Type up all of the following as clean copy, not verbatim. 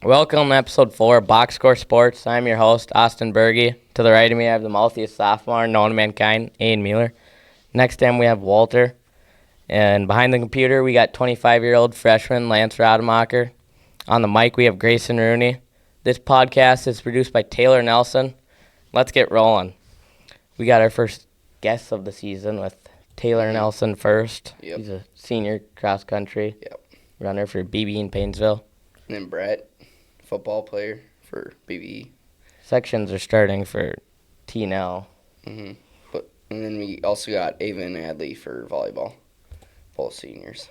Welcome to episode 4 of Box Score Sports. I'm your host, Austin Berge. To the right of me, I have the multiest sophomore known to mankind, Aiden Mueller. Next to him, we have Walter. And behind the computer, we got 25-year-old freshman Lance Rademacher. On the mic, we have Grayson Rooney. This podcast is produced by Taylor Nelson. Let's get rolling. We got our first guest of the season with Taylor Nelson first. Yep. He's a senior cross-country runner for BBE in Paynesville. And then Brett, football player for BBE. Sections are starting for T&L. And then we also got Ava and Adley for volleyball, both seniors.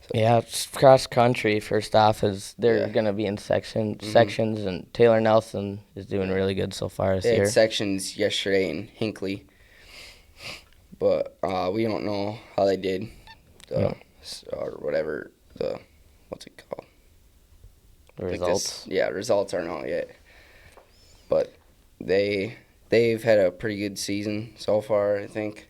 So, Yeah, it's cross country. First off, is they're gonna be in sections, and Taylor Nelson is doing really good so far this they year. had sections yesterday in Hinckley, but we don't know how they did, or whatever what's it called? The results. Results aren't out yet, but they've had a pretty good season so far. I think.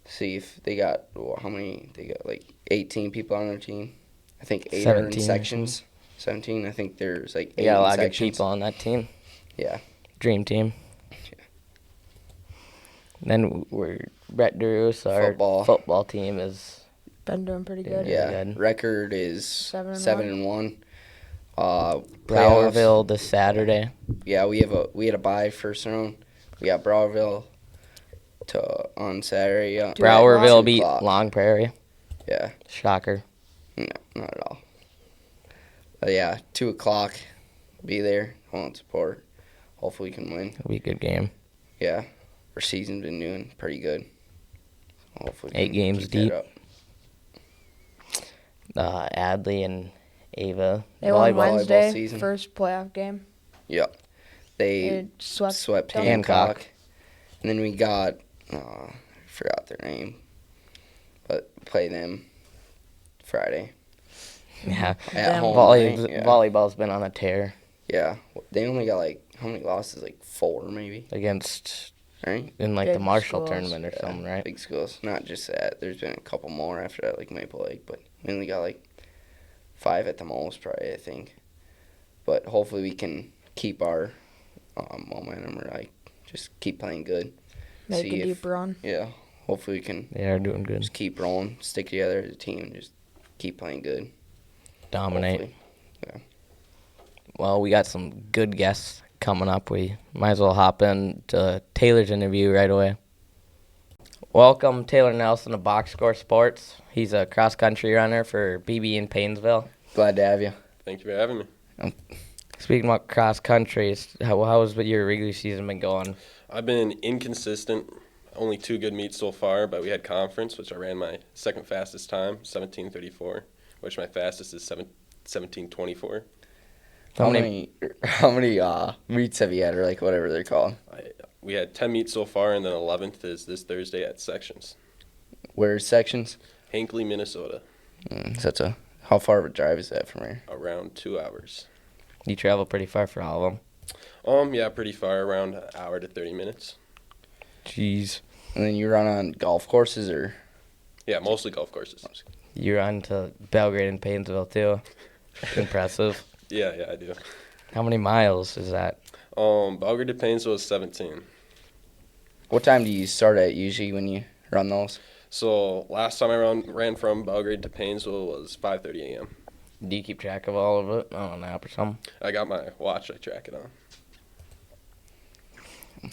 See if they got how many? They got like 18 people on their team. I think 8 are in sections. 17. I think there's like 8 They got a lot of good sections. people on that team. Yeah. Dream team. Yeah. Then Brett Drews, our football team, is been doing pretty good. Yeah. good. Record is 7-1. Browerville this Saturday. Yeah, we had a bye first round. We got Browerville on Saturday. Yeah. Browerville beat Long Prairie. Yeah. Shocker. No, not at all. But yeah, 2:00. Be there. Hold support. Hopefully we can win. It'll be a good game. Yeah. Our season's been doing pretty good. Hopefully we 8 can games keep deep. that up. Adley and Ava. They won volleyball Wednesday, season. first playoff game. Yep. They swept Hancock. And then we got, I forgot their name, but play them Friday. Yeah. At home. Volleyball's been on a tear. Yeah. They only got how many losses? 4 maybe? Against, right? In the Big Marshall schools. tournament or something, right? Big schools. Not just that. There's been a couple more after that, like Maple Lake, but we only got 5 at the most, probably, I think. But hopefully we can keep our momentum or just keep playing good. Make a deep run. Yeah. Hopefully we can They are doing good. just keep rolling, stick together as a team, and just keep playing good. Dominate. Hopefully. Yeah. Well, we got some good guests coming up. We might as well hop into Taylor's interview right away. Welcome, Taylor Nelson of Box Score Sports. He's a cross-country runner for BBE in Paynesville. Glad to have you. Thank you for having me. Speaking about cross-country, how's your regular season been going? I've been inconsistent. Only 2 good meets so far, but we had conference, which I ran my second fastest time, 17:34, which my fastest is 17:24. How many meets have you had, or whatever they're called? We had 10 meets so far, and then 11th is this Thursday at sections. Where's sections? Hinckley, Minnesota. How far of a drive is that from here? Around 2 hours. You travel pretty far for all of them. Yeah, pretty far, around an hour to 30 minutes. Jeez. And then you run on golf courses, or? Yeah, mostly golf courses. You run to Belgrade and Paynesville, too. Impressive. Yeah, I do. How many miles is that? Belgrade to Paynesville is 17. What time do you start at usually when you run those? So last time I ran from Belgrade to Paynesville was 5:30 a.m. Do you keep track of all of it on an app or something? I got my watch I track it on.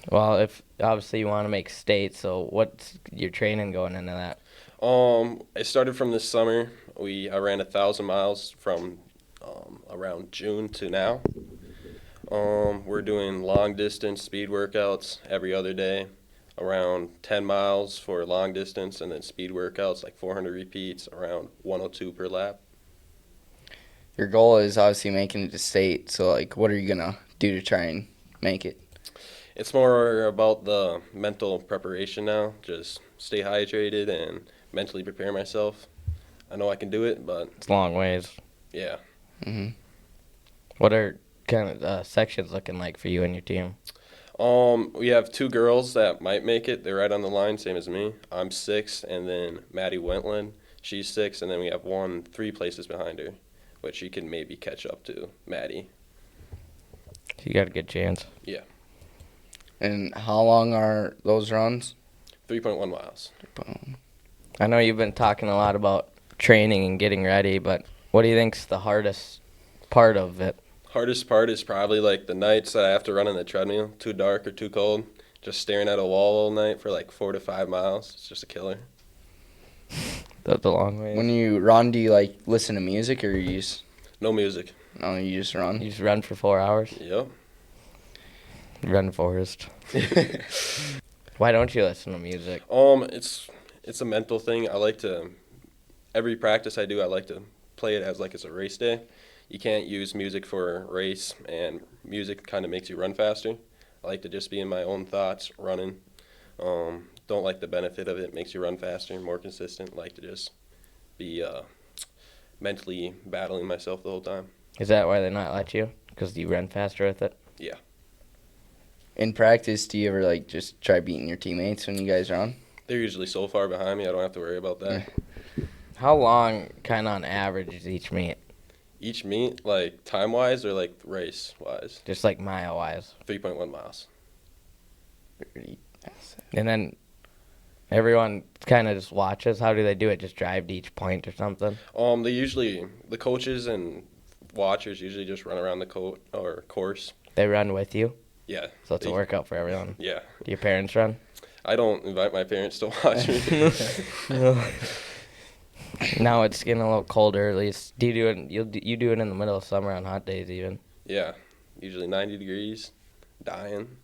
Well, if obviously you want to make state, so what's your training going into that? I started from this summer. I ran 1,000 miles from around June to now. We're doing long distance speed workouts every other day, around 10 miles for long distance, and then speed workouts 400 repeats, around 102 per lap. Your goal is obviously making it to state, so what are you gonna do to try and make it? It's more about the mental preparation now. Just stay hydrated and mentally prepare myself. I know I can do it, but It's long ways. yeah. Mm-hmm. What are kind of sections looking like for you and your team? We have 2 girls that might make it. They're right on the line, same as me. I'm 6, and then Maddie Wentland, she's 6, and then we have 1 3 places behind her. which he can maybe catch up to Maddie. You got a good chance. Yeah. And how long are those runs? 3.1 miles. I know you've been talking a lot about training and getting ready, but what do you think's the hardest part of it? Hardest part is probably like the nights that I have to run on the treadmill, too dark or too cold. Just staring at a wall all night for like 4 to 5 miles. It's just a killer. That's a long way. When you run, do you like listen to music or you just No music. no? You just run. You just run for 4 hours? Yep. Run forest. Why don't you listen to music? It's a mental thing. I like to every practice I do, I like to play it as like it's a race day. You can't use music for a race, and music kind of makes you run faster. I like to just be in my own thoughts running. Don't like the benefit of it. Makes you run faster, more consistent. Like to just be mentally battling myself the whole time. Is that why they not let you? Because you run faster with it? Yeah. In practice, do you ever like just try beating your teammates when you guys run? They're usually so far behind me, I don't have to worry about that. How long, kind of on average, is each meet? Each meet, like time-wise or like race-wise? Just like mile-wise. 3.1 miles. And then everyone kind of just watches. How do they do it? Just drive to each point or something? The coaches and watchers usually just run around the course. They run with you? Yeah. So it's a workout for everyone. Yeah. Do your parents run? I don't invite my parents to watch me. Now it's getting a little colder. At least do you do it? You do it in the middle of summer on hot days even. Yeah. Usually 90 degrees. Dying.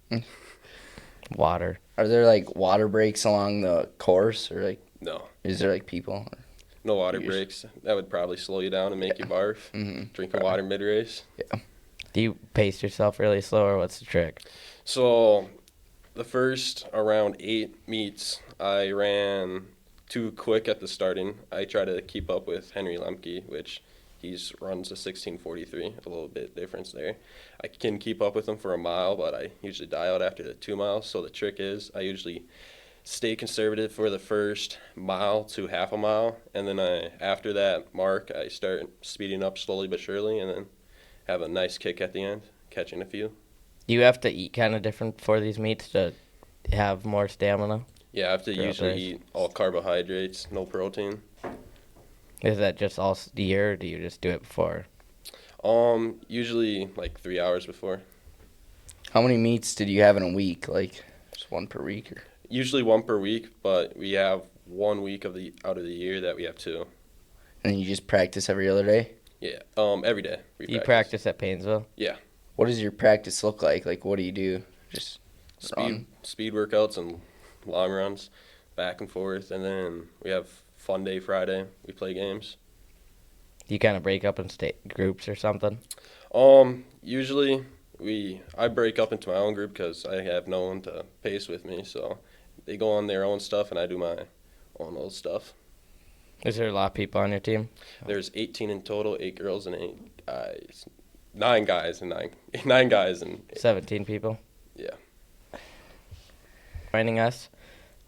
Water. Are there like water breaks along the course, or like No. is there like people? No water breaks. That would probably slow you down and make you barf. Mm-hmm. Drinking water mid-race. Do you pace yourself really slow, or what's the trick? So the first around 8 meets, I ran too quick at the starting. I try to keep up with Henry Lemke, which runs a 16:43, a little bit difference there. I can keep up with him for a mile, but I usually die out after the 2 miles. So the trick is I usually stay conservative for the first mile to half a mile, and then after that mark, I start speeding up slowly but surely, and then have a nice kick at the end, catching a few. Do you have to eat kind of different for these meets to have more stamina? Yeah, I have to Throughout the usually race. eat all carbohydrates, no protein. Is that just all year, or do you just do it before? Usually like 3 hours before. How many meets did you have in a week? Like just one per week, or? Usually 1 per week, but we have 1 week out of the year that we have 2. And then you just practice every other day? Yeah, every day. You practice at Painesville? Yeah. What does your practice look like? Like what do you do? Just run? Speed workouts and long runs, back and forth, and then we have fun day Friday. We play games. Do you kind of break up in state groups or something? Usually I break up into my own group because I have no one to pace with me, so they go on their own stuff and I do my own old stuff. Is there a lot of people on your team? There's 18 in total, 8 girls and 8 guys. 9 guys and 9 guys and 17 people? Yeah. Joining us.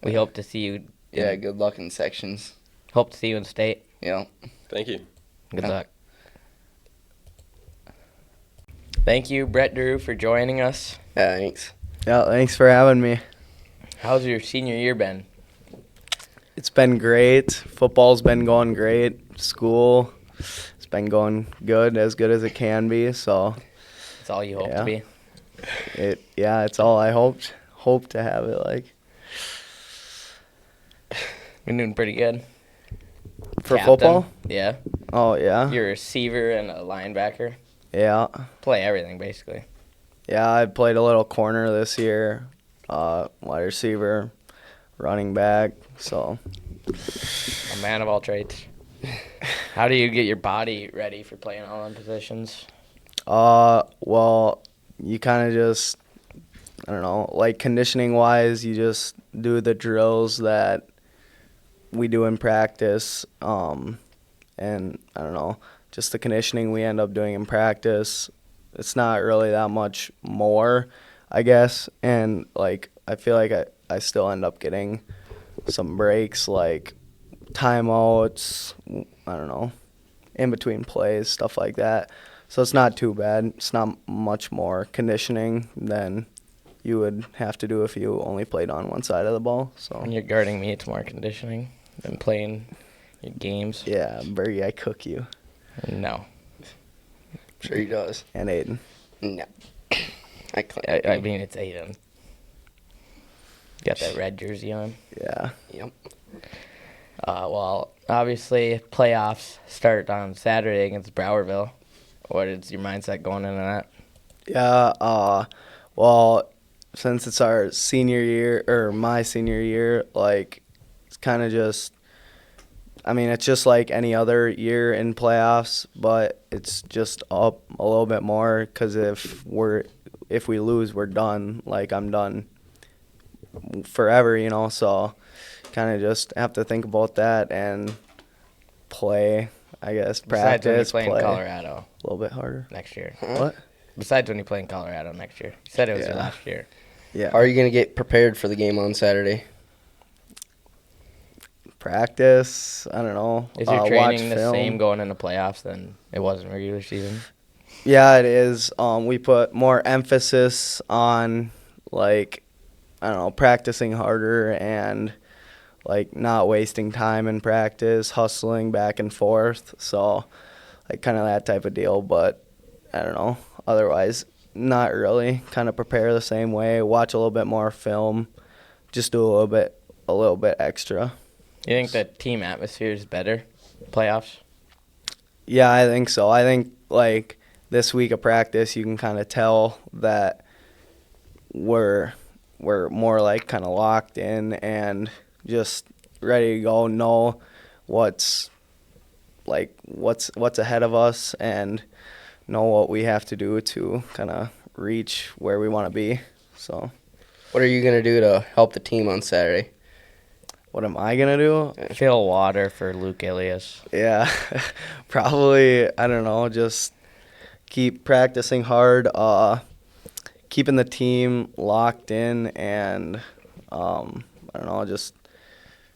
We hope to see you. Yeah, good luck in sections. Hope to see you in state. Yeah. Thank you. Good Yeah. luck. Thank you, Brett Drew, for joining us. Yeah, thanks. Yeah, thanks for having me. How's your senior year been? It's been great. Football's been going great. School, it's been going as good as it can be. So, That's all you hope to Yeah. be? it's all I hope to have it like. You're doing pretty good. For Captain. football? Yeah. Oh yeah, You're a receiver and a linebacker. yeah. Play everything, basically. Yeah, I played a little corner this year, wide receiver, running back. So, A man of all trades. How do you get your body ready for playing all them positions? well, you kind of just, I don't know, like conditioning wise, you just do the drills that we do in practice. And I don't know, just the conditioning we end up doing in practice. It's not really that much more, I guess. And like, I feel like I still end up getting some breaks, like timeouts, I don't know. in between plays, stuff like that. So it's not too bad. It's not much more conditioning than you would have to do if you only played on one side of the ball. So When you're guarding me, it's more conditioning than playing your games. yeah, Bergie, I cook you. No. Sure he does. And Aiden. No. I I mean, it's Aiden. Got that red jersey on. Yeah. Yep. Well, obviously, playoffs start on Saturday against Browerville. What is your mindset going into that? Yeah, well, since it's our senior year, or my senior year, like, it's kind of just, I mean, it's just like any other year in playoffs, but it's just up a little bit more because if we lose, we're done. Like, I'm done forever, you know, so kind of just have to think about that and play, I guess, Besides when you practice, play play in Colorado a little bit harder. next year. What? Besides when you play in Colorado next year. You said it was your Yeah. last year. Yeah. How are you going to get prepared for the game on Saturday? Practice, I don't know. Is your watch training the film. same going into playoffs than it was in regular season? Yeah, it is. We put more emphasis on, like, I don't know, practicing harder and, like, not wasting time in practice, hustling back and forth. So, like, kind of that type of deal. But, I don't know. Otherwise, not really. Kind of prepare the same way, watch a little bit more film, just do a little bit extra. You think the team atmosphere is better playoffs? Yeah, I think so. I think, like, this week of practice, you can kind of tell that we're more, like, kind of locked in and just ready to go, know what's ahead of us and know what we have to do to kind of reach where we want to be. So What are you going to do to help the team on Saturday? what am I going to do? Fill water for Luke Ilias. Yeah, probably, I don't know, just keep practicing hard, keeping the team locked in, and I don't know, just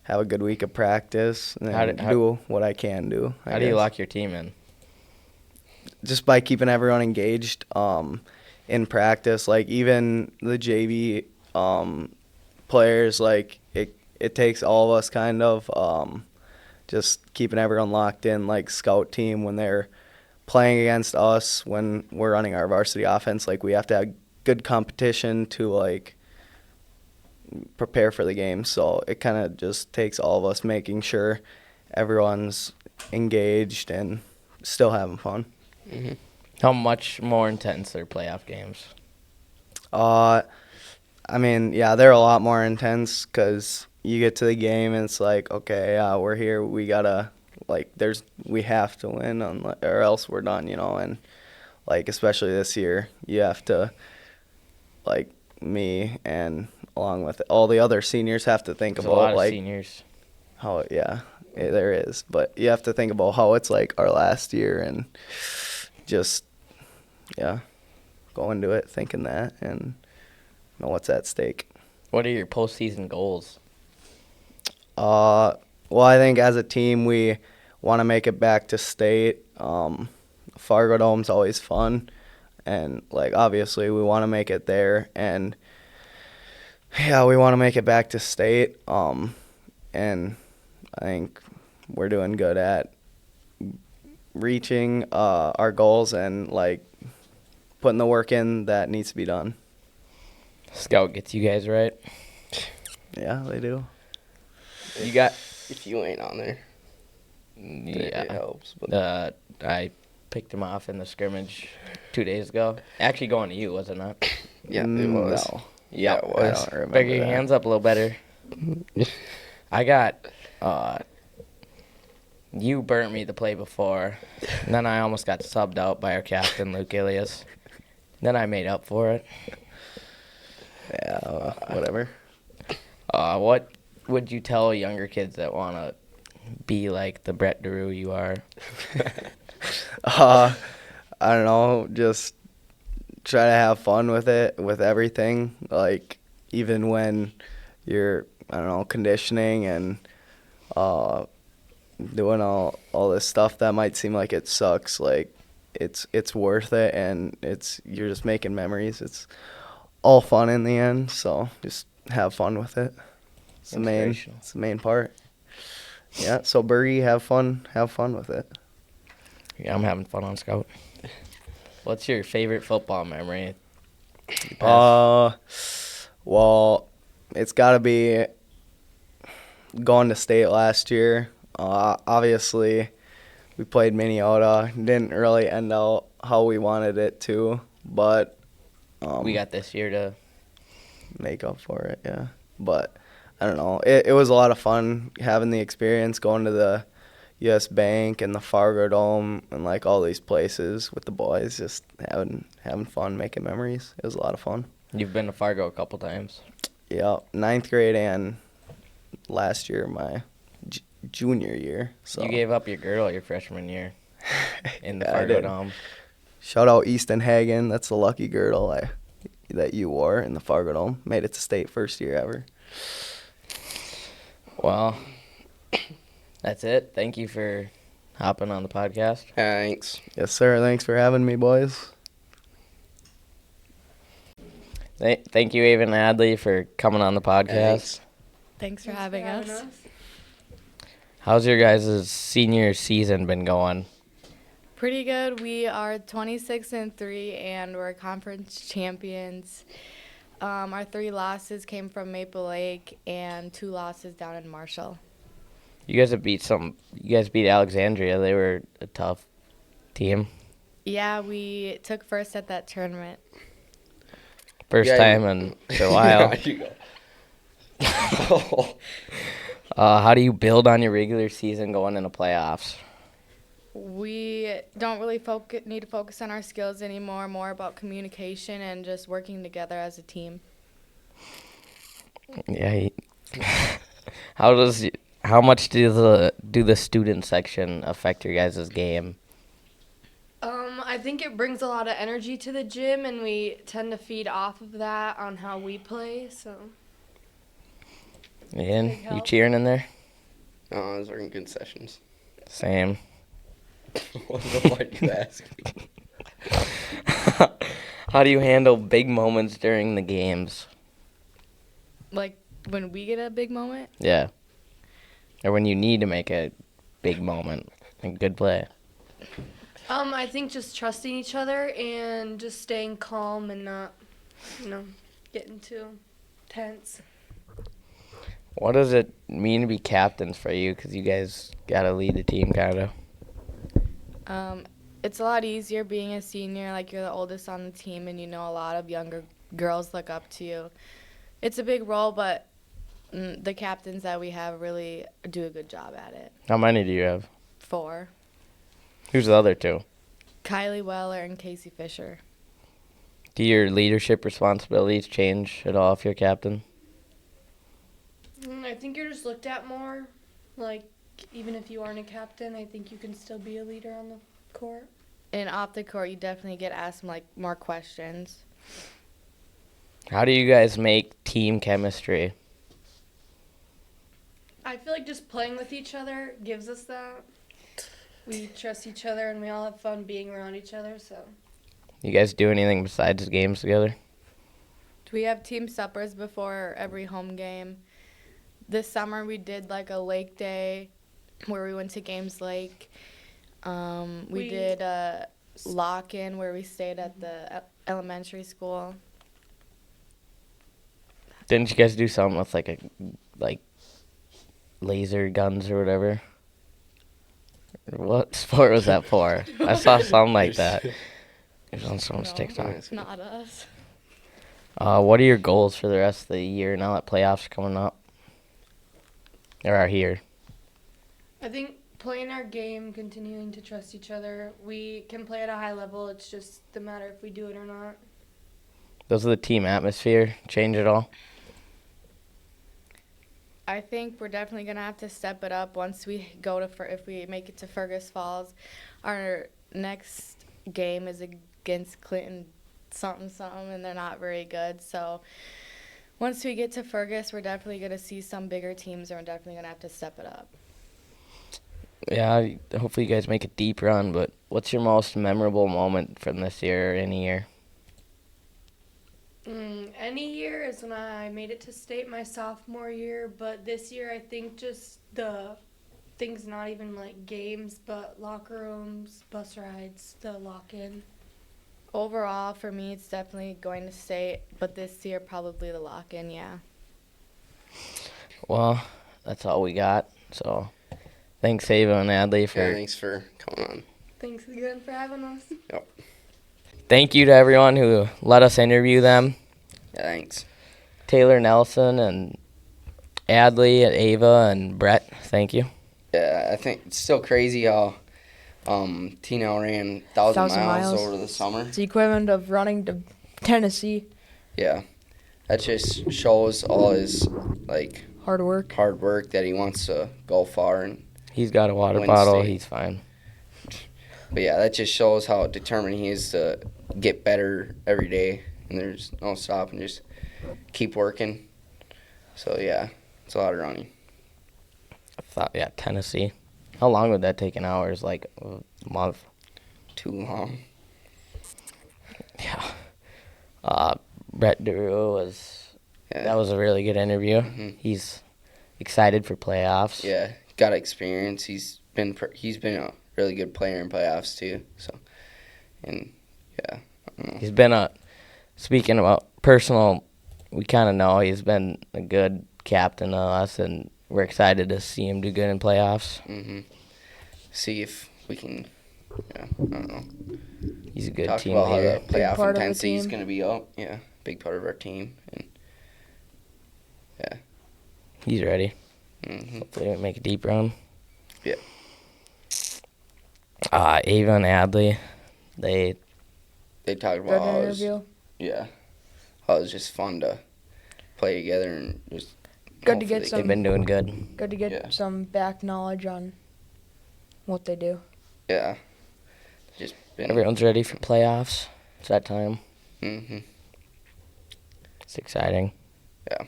have a good week of practice and then do what I can do. How do you lock your team in? Just by keeping everyone engaged in practice. Like, even the JV players, like, it takes all of us kind of just keeping everyone locked in, like scout team when they're playing against us, when we're running our varsity offense. Like, we have to have good competition to, like, prepare for the game. So it kind of just takes all of us making sure everyone's engaged and still having fun. Mm-hmm. How much more intense are playoff games? I mean, yeah, they're a lot more intense because you get to the game and it's like, okay, we're here. We gotta, like, we have to win or else we're done, you know. And, like, especially this year, you have to, like, me and along with all the other seniors have to think There's about, a lot of like, seniors. how, there is. But you have to think about how it's like our last year and just, go into it thinking that and know what's at stake. What are your postseason goals? Well, I think as a team we want to make it back to state. Fargo Dome's always fun, and, like, obviously we want to make it there, and we want to make it back to state. And I think we're doing good at reaching our goals and, like, putting the work in that needs to be done. Scout gets you guys right. Yeah, they do. You got. If you ain't on there, it Yeah. helps. But I picked him off in the scrimmage 2 days ago. Actually going to you, was it not? yeah, it was. No. Yeah, it was. I don't remember Bring your that. hands up a little better. I got. You burnt me the play before. And then I almost got subbed out by our captain, Luke Ilias. Then I made up for it. Yeah, whatever. What would you tell younger kids that want to be like the Brett DeRue you are? I don't know, just try to have fun with it, with everything. Like, even when you're, I don't know, conditioning and, doing all this stuff that might seem like it sucks, like it's worth it, and you're just making memories. It's all fun in the end, so just have fun with it. It's the main part. Yeah, so Burry, have fun with it. Yeah, I'm having fun on Scout. What's your favorite football memory? Well, it's got to be going to state last year. Obviously, we played Minnesota. Didn't really end out how we wanted it to, but We got this year to make up for it, yeah. But I don't know. It was a lot of fun having the experience going to the U.S. Bank and the Fargo Dome and like all these places with the boys, just having fun, making memories. It was a lot of fun. You've been to Fargo a couple times. Yeah, 9th grade and last year, my junior year. So You gave up your girl your freshman year in the Yeah, I Fargo did. Dome. Shout out Easton Hagen. That's the lucky girdle that you wore in the Fargo Dome. Made it to state first year ever. Well, that's it. Thank you for hopping on the podcast. Thanks. Yes, sir. Thanks for having me, boys. Thank you, Avon Adley, for coming on the podcast. Thanks. Thanks for having us. How's your guys' senior season been going? Pretty good. We are 26-3, and we're conference champions. Our 3 losses came from Maple Lake and 2 losses down in Marshall. You guys beat Alexandria. They were a tough team. Yeah, we took first at that tournament. First Yeah, time in a while. You go. How do you build on your regular season going into playoffs? We don't really need to focus on our skills anymore, more about communication and just working together as a team. Yeah. How much do the student section affect your guys' game? I think it brings a lot of energy to the gym, and we tend to feed off of that on how we play. So. Ian, Big you help. cheering in there? I was working concessions. Same. What the fuck are you asking? How do you handle big moments during the games? Like when we get a big moment, Yeah. Or when you need to make a big moment, a good play. I think just trusting each other and just staying calm and not, getting too tense. What does it mean to be captains for you? Because you guys got to lead the team, kind of. it's a lot easier being a senior, like you're the oldest on the team and you know a lot of younger girls look up to you. It's a big role, but the captains that we have really do a good job at it. How many do you have? 4. Who's the other 2? Kylie Weller and Casey Fisher. Do your leadership responsibilities change at all if you're captain? I think you're just looked at more. Like, even if you aren't a captain, I think you can still be a leader on the court. And off the court, you definitely get asked more questions. How do you guys make team chemistry? I feel like just playing with each other gives us that. We trust each other, and we all have fun being around each other, so. You guys do anything besides games together? We have team suppers before every home game. This summer we did like a lake day where we went to Games Lake. We did a lock-in where we stayed at the elementary school. Didn't you guys do something with like laser guns or whatever? What sport was that for? I saw something like that. It was on someone's No. TikTok. Not us. What are your goals for the rest of the year now that playoffs are coming up? Or are here? I think playing our game, continuing to trust each other. We can play at a high level. It's just the matter if we do it or not. Does the team atmosphere change at all? I think we're definitely going to have to step it up once we go to if we make it to Fergus Falls. Our next game is against Clinton something, and they're not very good. So once we get to Fergus, we're definitely going to see some bigger teams, and we're definitely going to have to step it up. Yeah, hopefully you guys make a deep run, but what's your most memorable moment from this year or any year? Any year is when I made it to state my sophomore year, but this year I think just the things, not even like games, but locker rooms, bus rides, the lock-in. Overall, for me, it's definitely going to state, but this year probably the lock-in. Yeah. Well, that's all we got. So thanks, Ava and Adley, for Yeah, thanks for coming on. Thanks again for having us. Yep. Thank you to everyone who let us interview them. Yeah, thanks. Taylor Nelson and Adley, Ava, and Brett, thank you. Yeah, I think it's still crazy how Tino ran 1,000 miles over the summer. It's the equivalent of running to Tennessee. Yeah, that just shows all his Hard work. hard work that he wants to go far. And He's got a water Win bottle. state. He's fine. but yeah, that just shows how determined he is to get better every day. And there's no stopping, just keep working. So yeah, it's a lot of running. I thought, yeah, Tennessee. How long would that take in hours? Like a month? Too long. Yeah. Brett Deru Yeah. that was a really good interview. Mhm. He's excited for playoffs. Yeah, got experience. He's been a really good player in playoffs too. So, and yeah, I don't know. He's been speaking about personal, we kind of know he's been a good captain of us, and we're excited to see him do good in playoffs. See if we can. Yeah, I don't know. He's a good Talk team about how leader. the playoff part of the intensity is team. going to be up. Yeah, big part of our team. And yeah. He's ready. hmm Hopefully we make a deep run. Yeah. Ava and Adley, they They talked Good about how it was, interview. yeah, how it was just fun to play together and just. Good to hopefully get they some- they've been doing good. Good to get Yeah. some back knowledge on what they do. Yeah. Just been. Everyone's ready for playoffs. It's that time. hmm It's exciting. Yeah.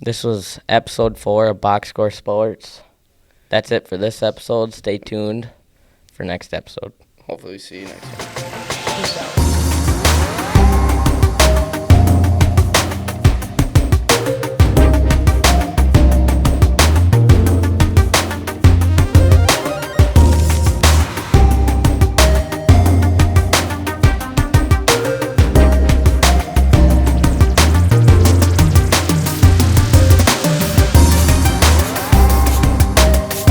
This was episode 4 of Box Score Sports. That's it for this episode. Stay tuned for next episode. Hopefully, see you next time.